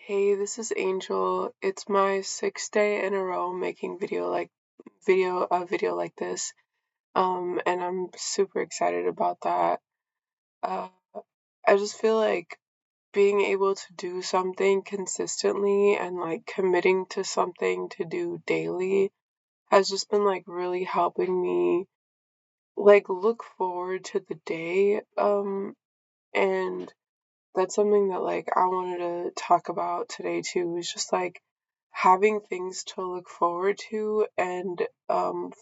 Hey, this is Angel. It's my sixth day in a row making video like this. And I'm super excited about that. Uh, I just feel like being able to do something consistently and like committing to something to do daily has just been like really helping me like look forward to the day. And that's something that like I wanted to talk about today too, is just like having things to look forward to and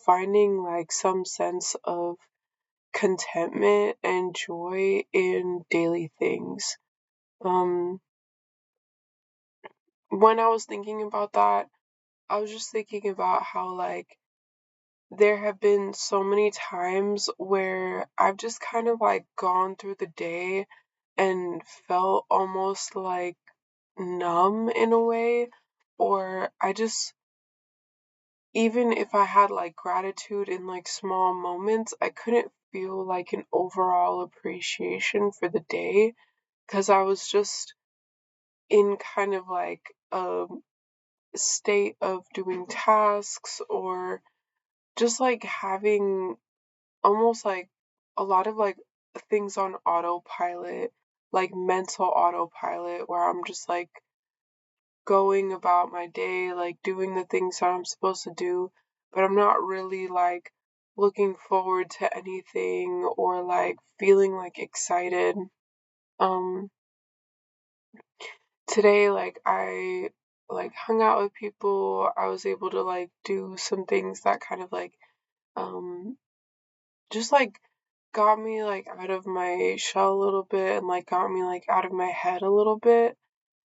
finding like some sense of contentment and joy in daily things. Um, when I was thinking about that, I was just thinking about how like there have been so many times where I've just kind of like gone through the day and felt almost like numb in a way, or I just, even if I had like gratitude in like small moments, I couldn't feel like an overall appreciation for the day because I was just in kind of like a state of doing tasks or just like having almost like a lot of like things on autopilot, like mental autopilot, where I'm just like going about my day, like doing the things that I'm supposed to do, but I'm not really like looking forward to anything or like feeling like excited. Um, Today, like I like hung out with people. I was able to like do some things that kind of like um just like got me like out of my shell a little bit and like got me like out of my head a little bit.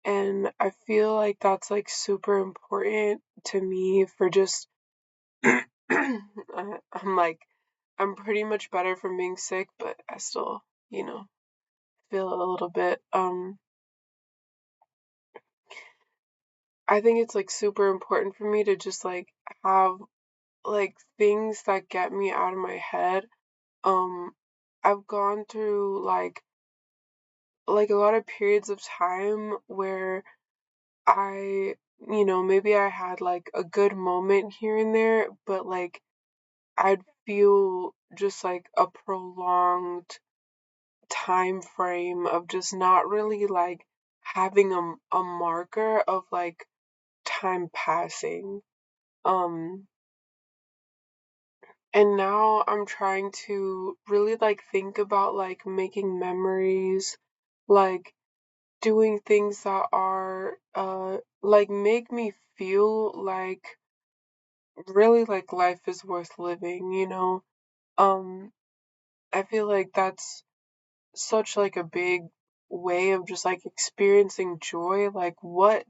And I feel like that's like super important to me for just I'm like I'm pretty much better from being sick, but I still, you know, feel a little bit. I think it's like super important for me to just like have like things that get me out of my head. Um I've gone through like a lot of periods of time where maybe I had like a good moment here and there, but like I'd feel just like a prolonged time frame of just not really like having a marker of like time passing. Um, and now I'm trying to really like think about like making memories, like doing things that are like make me feel like really like life is worth living. Um, I feel like that's such like a big way of just like experiencing joy. Like what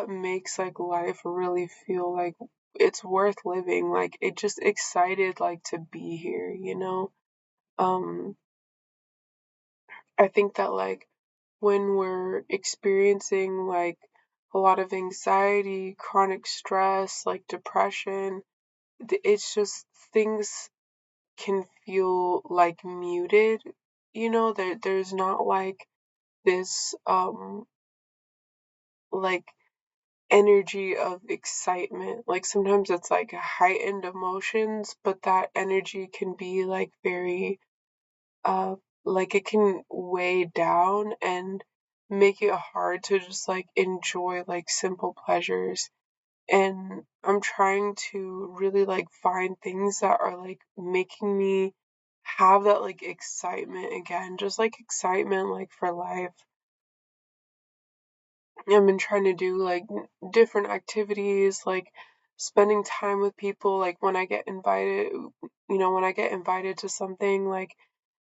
makes like life really feel like it's worth living, like it just excited like to be here. um I think that like when we're experiencing like a lot of anxiety, chronic stress, like depression, it's just things can feel like muted. There's not like this like energy of excitement. Like sometimes it's like heightened emotions, but that energy can be like very uh like it can weigh down and make it hard to just like enjoy like simple pleasures. And I'm trying to really like find things that are like making me have that like excitement again, just like excitement like for life. I've been trying to do like different activities, like spending time with people, like when I get invited to something, like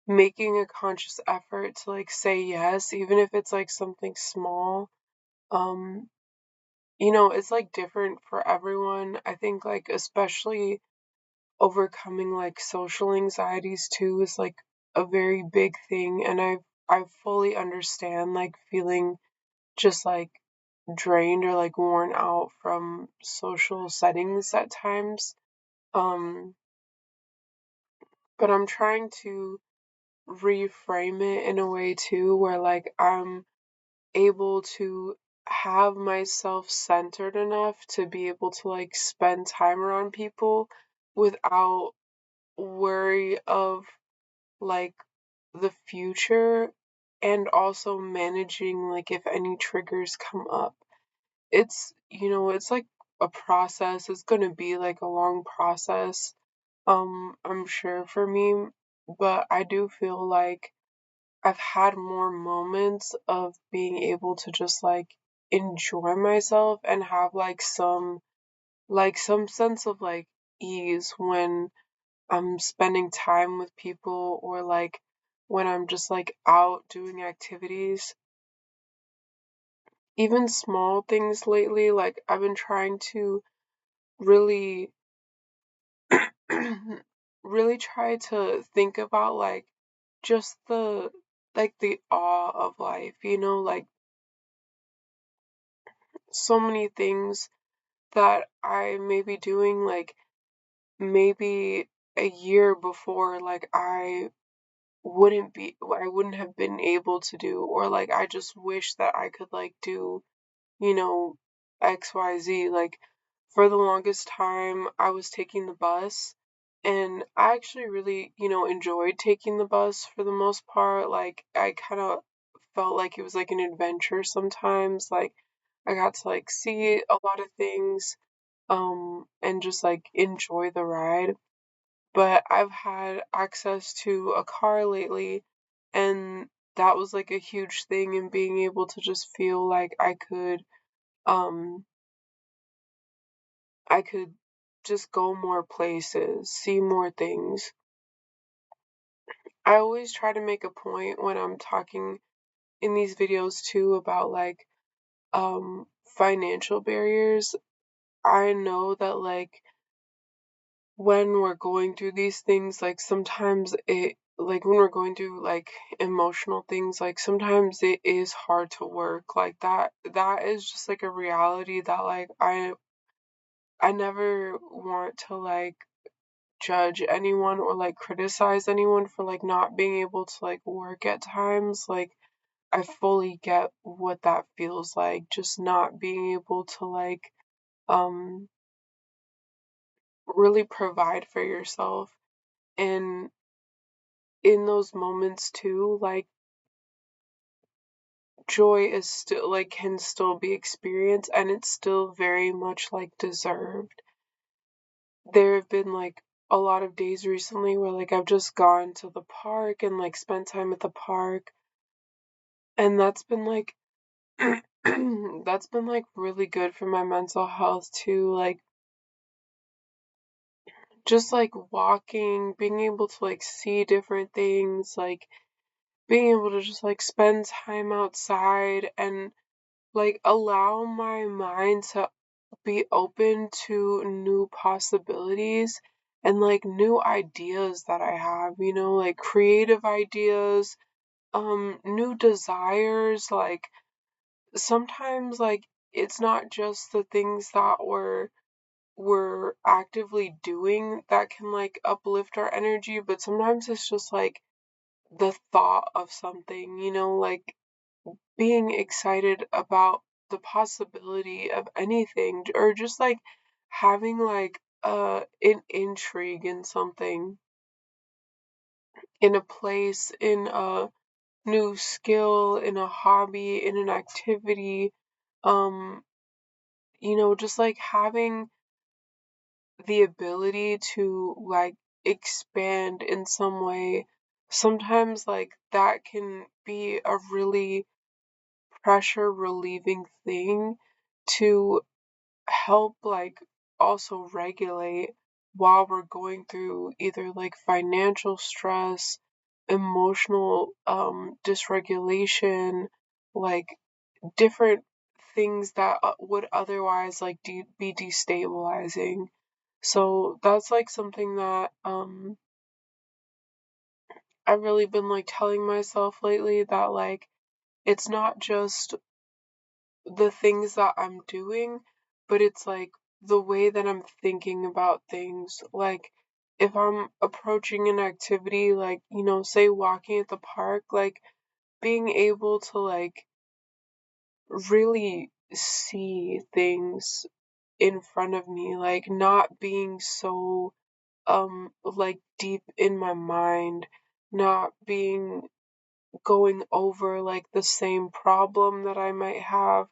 making a conscious effort to like say yes, even if it's like something small. Um, it's like different for everyone. I think like especially overcoming like social anxieties too is like a very big thing, and I fully understand like feeling just like drained or like worn out from social settings at times. Um, but I'm trying to reframe it in a way too where like I'm able to have myself centered enough to be able to like spend time around people without worry of like the future, and also managing like if any triggers come up. It's like a process. It's going to be like a long process, I'm sure for me, but I do feel like I've had more moments of being able to just like enjoy myself and have like some sense of like ease when I'm spending time with people, or like when I'm just like out doing activities. Even small things lately, like I've been trying to really really try to think about like just the awe of life, like so many things that I may be doing like maybe a year before, like I wouldn't have been able to do, or like I just wish that I could like do, you know, XYZ. Like for the longest time I was taking the bus, and I actually really, enjoyed taking the bus for the most part. Like I kind of felt like it was like an adventure sometimes. Like I got to like see a lot of things, and just like enjoy the ride. But I've had access to a car lately, and that was like a huge thing in being able to just feel like um I could just go more places, see more things. I always try to make a point when I'm talking in these videos too about like financial barriers. I know that like when we're going through these things, like sometimes it like when we're going through like emotional things, like sometimes it is hard to work. Like that is just like a reality that like I never want to like judge anyone or like criticize anyone for like not being able to like work at times. Like I fully get what that feels like, just not being able to like um really provide for yourself. And in those moments too, like joy is still like can still be experienced, and it's still very much like deserved. There have been like a lot of days recently where like I've just gone to the park and like spent time at the park, and that's been like that's been like really good for my mental health too. Like just like walking, being able to like see different things, like being able to just like spend time outside and like allow my mind to be open to new possibilities and like new ideas that I have, like creative ideas, new desires. Like sometimes like it's not just the things that we're actively doing that can like uplift our energy, but sometimes it's just like the thought of something, like being excited about the possibility of anything, or just like having like an intrigue in something, in a place, in a new skill, in a hobby, in an activity, um just like having the ability to like expand in some way. Sometimes like that can be a really pressure relieving thing to help like also regulate while we're going through either like financial stress, emotional dysregulation, like different things that would otherwise like be destabilizing. So that's like something that I've really been like telling myself lately, that like it's not just the things that I'm doing, but it's like the way that I'm thinking about things. Like if I'm approaching an activity, like, say walking at the park, like being able to like really see things in front of me, like not being so like deep in my mind, not being going over like the same problem that I might have,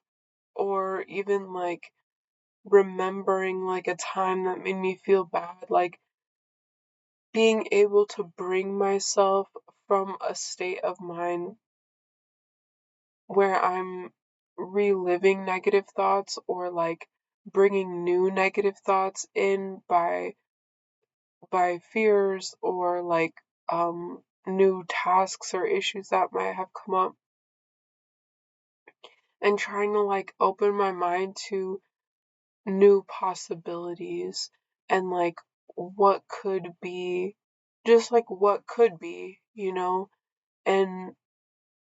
or even like remembering like a time that made me feel bad, like being able to bring myself from a state of mind where I'm reliving negative thoughts or like bringing new negative thoughts in by fears or like new tasks or issues that might have come up, and trying to like open my mind to new possibilities and like what could be, just like what could be, and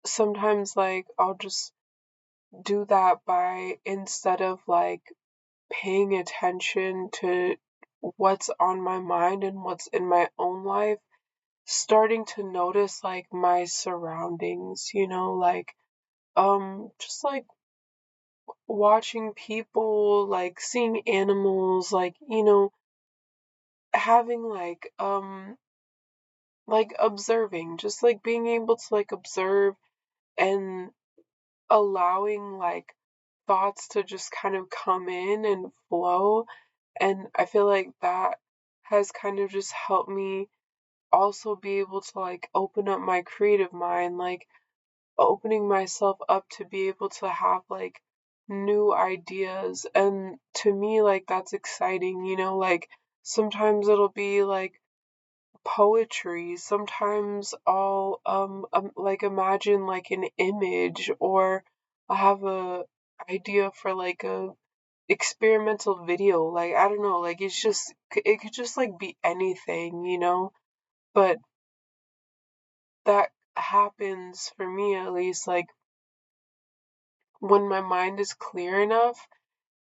sometimes like I'll just do that by, instead of like paying attention to what's on my mind and what's in my own life, starting to notice like my surroundings, like just like watching people, like seeing animals, like having like observing, just like being able to like observe and allowing like thoughts to just kind of come in and flow. And I feel like that has kind of just helped me also be able to like open up my creative mind, like opening myself up to be able to have like new ideas. And to me, like that's exciting, like sometimes it'll be like poetry, sometimes I'll like imagine like an image, or I have a idea for like a experimental video, like I don't know, like it could just like be anything, but that happens for me at least like when my mind is clear enough,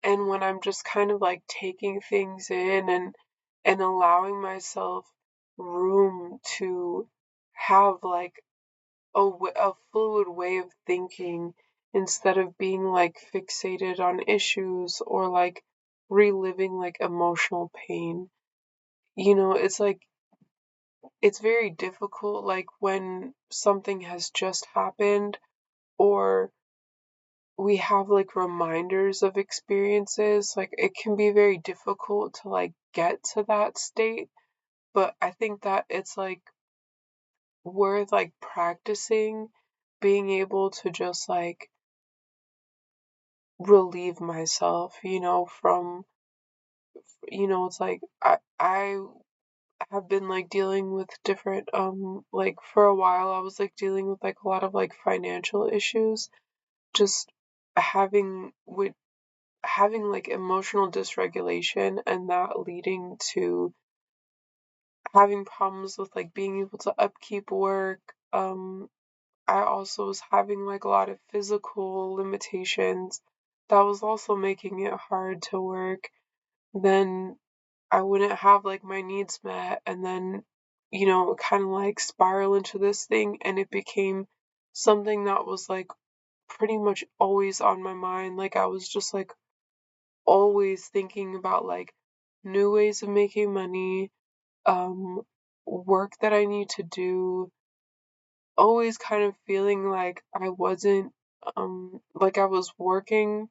and when I'm just kind of like taking things in and allowing myself room to have like a fluid way of thinking, instead of being like fixated on issues or like reliving like emotional pain. It's like it's very difficult like when something has just happened, or we have like reminders of experiences, like it can be very difficult to like get to that state. But I think that it's like worth like practicing being able to just like relieve myself, from, it's like I have been like dealing with different like for a while I was like dealing with like a lot of like financial issues, just with having like emotional dysregulation, and that leading to having problems with like being able to upkeep work. I also was having like a lot of physical limitations that was also making it hard to work. Then I wouldn't have like my needs met, and then kind of like spiral into this thing, and it became something that was like pretty much always on my mind. Like I was just like always thinking about like new ways of making money, um, work that I need to do, always kind of feeling like I wasn't, like I was working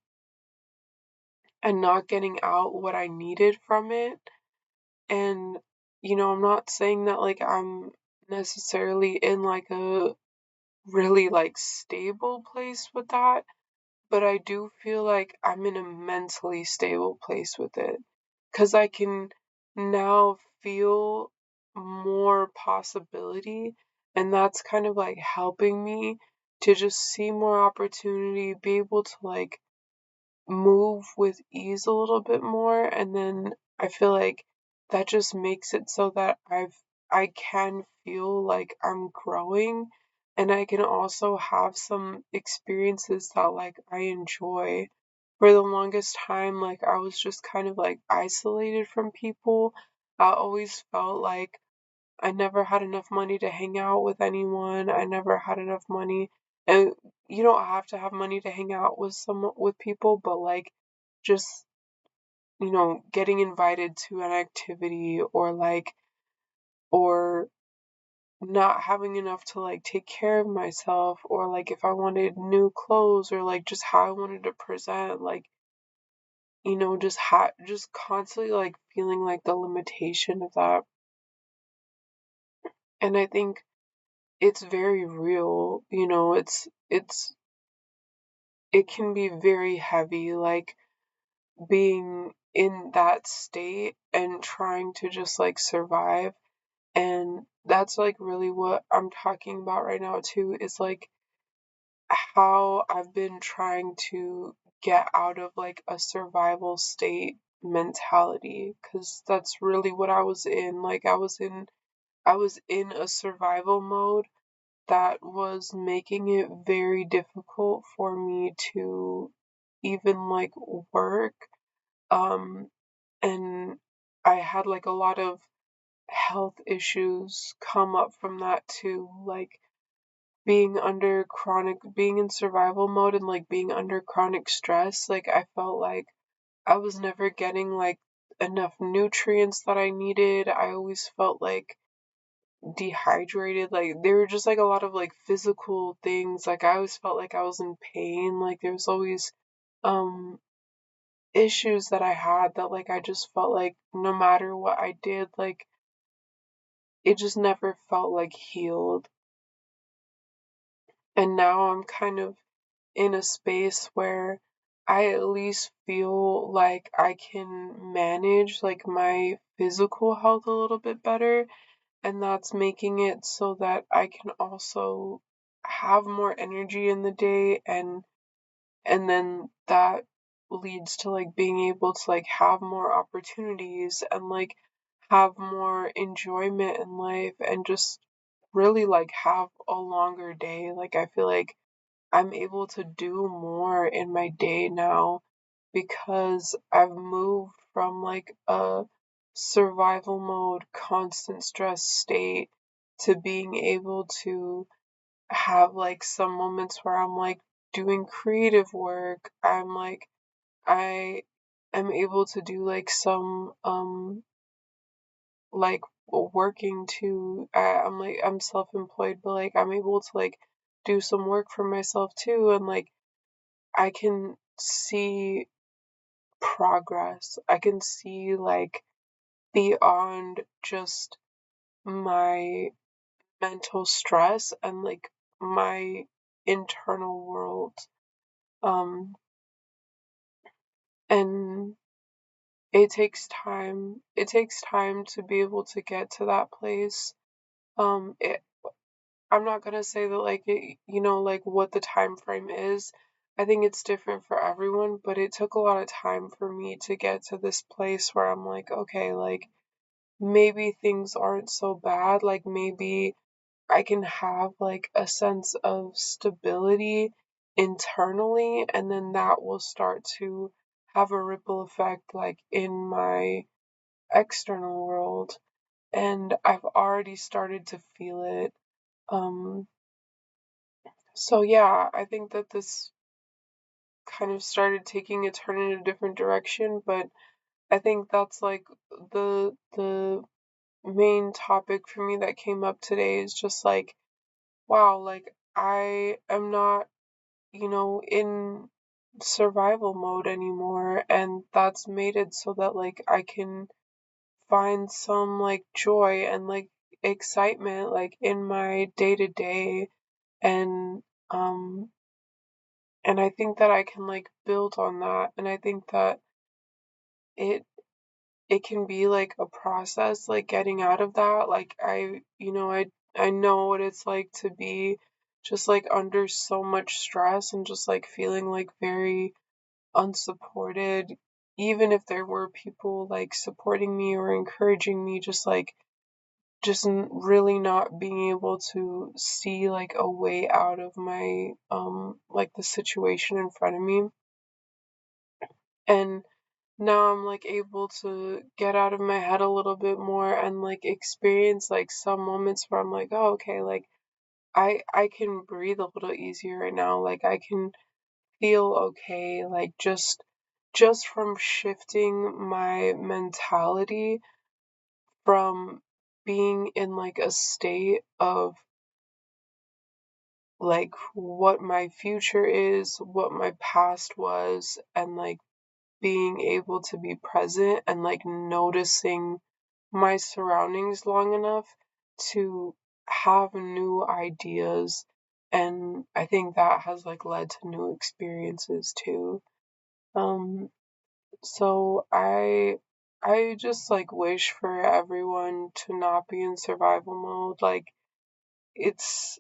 and not getting out what I needed from it. And, I'm not saying that like I'm necessarily in like a really like stable place with that, but I do feel like I'm in a mentally stable place with it, because I can now feel more possibility, and that's kind of like helping me to just see more opportunity, be able to like move with ease a little bit more. And then I feel like that just makes it so that I can feel like I'm growing, and I can also have some experiences that like I enjoy. For the longest time, like I was just kind of like isolated from people. I always felt like I never had enough money to hang out with anyone. I never had enough money. And you don't have to have money to hang out with people, but like just, getting invited to an activity, or like, or not having enough to like take care of myself, or like if I wanted new clothes, or like just how I wanted to present, like, just constantly like feeling like the limitation of that. And I think it's very real, it can be very heavy, like being in that state and trying to just like survive. And that's like really what I'm talking about right now too, is like how I've been trying to get out of like a survival state mentality, because that's really what I was in. Like I was in a survival mode that was making it very difficult for me to even like work. Um, and I had like a lot of health issues come up from that too, like being in survival mode and like being under chronic stress. Like I felt like I was never getting like enough nutrients that I needed. I always felt like dehydrated. Like there were just like a lot of like physical things. Like I always felt like I was in pain. Like there was always um issues that I had that like I just felt like no matter what I did, like it just never felt like healed. And now I'm kind of in a space where I at least feel like I can manage like my physical health a little bit better, and that's making it so that I can also have more energy in the day, and then that leads to like being able to like have more opportunities and like have more enjoyment in life, and just really like have a longer day. Like I feel like I'm able to do more in my day now because I've moved from like a survival mode, constant stress state to being able to have like some moments where I'm like doing creative work. I am able to do like some like working too. I'm self-employed, but like I'm able to like do some work for myself too, and like I can see progress. I can see like beyond just my mental stress and like my internal world. Um, and it takes time. It takes time to be able to get to that place. It I'm not gonna say that like like what the time frame is. I think it's different for everyone, but it took a lot of time for me to get to this place where I'm like, okay, like maybe things aren't so bad. Like maybe I can have like a sense of stability internally, and then that will start to have a ripple effect like in my external world. And I've already started to feel it. Um, So yeah, I think that this kind of started taking a turn in a different direction, but I think that's like the main topic for me that came up today is just like, wow, like I am not, in survival mode anymore, and that's made it so that like I can find some like joy and like excitement like in my day to day. And um and I think that I can like build on that, and I think that it it can be like a process like getting out of that. Like I know what it's like to be just like under so much stress and just like feeling like very unsupported, even if there were people like supporting me or encouraging me, just like really not being able to see like a way out of my like the situation in front of me. And now I'm like able to get out of my head a little bit more and like experience like some moments where I'm like, oh, okay, like I can breathe a little easier right now. Like I can feel okay, like just from shifting my mentality from being in like a state of like what my future is, what my past was, and like being able to be present and like noticing my surroundings long enough to have new ideas. And I think that has like led to new experiences too. Um, so I just like wish for everyone to not be in survival mode. Like it's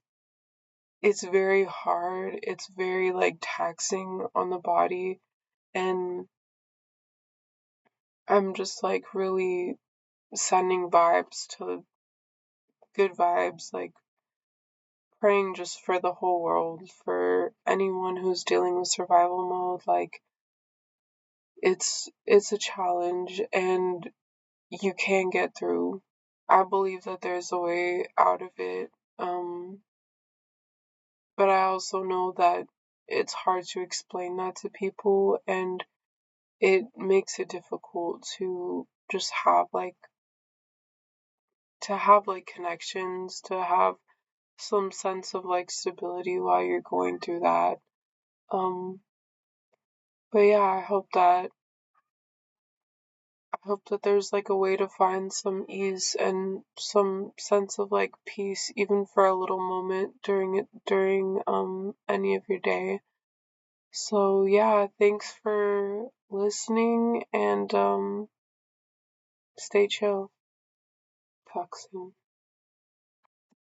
it's very hard. It's very like taxing on the body, and I'm just like really sending vibes to good vibes, like praying just for the whole world, for anyone who's dealing with survival mode. Like it's a challenge and you can get through. I believe that there's a way out of it. But I also know that it's hard to explain that to people, and it makes it difficult to just have like connections, to have some sense of like stability while you're going through that. Um, but yeah, I hope that there's like a way to find some ease and some sense of like peace even for a little moment during any of your day. So yeah, thanks for listening and stay chill. Talk soon.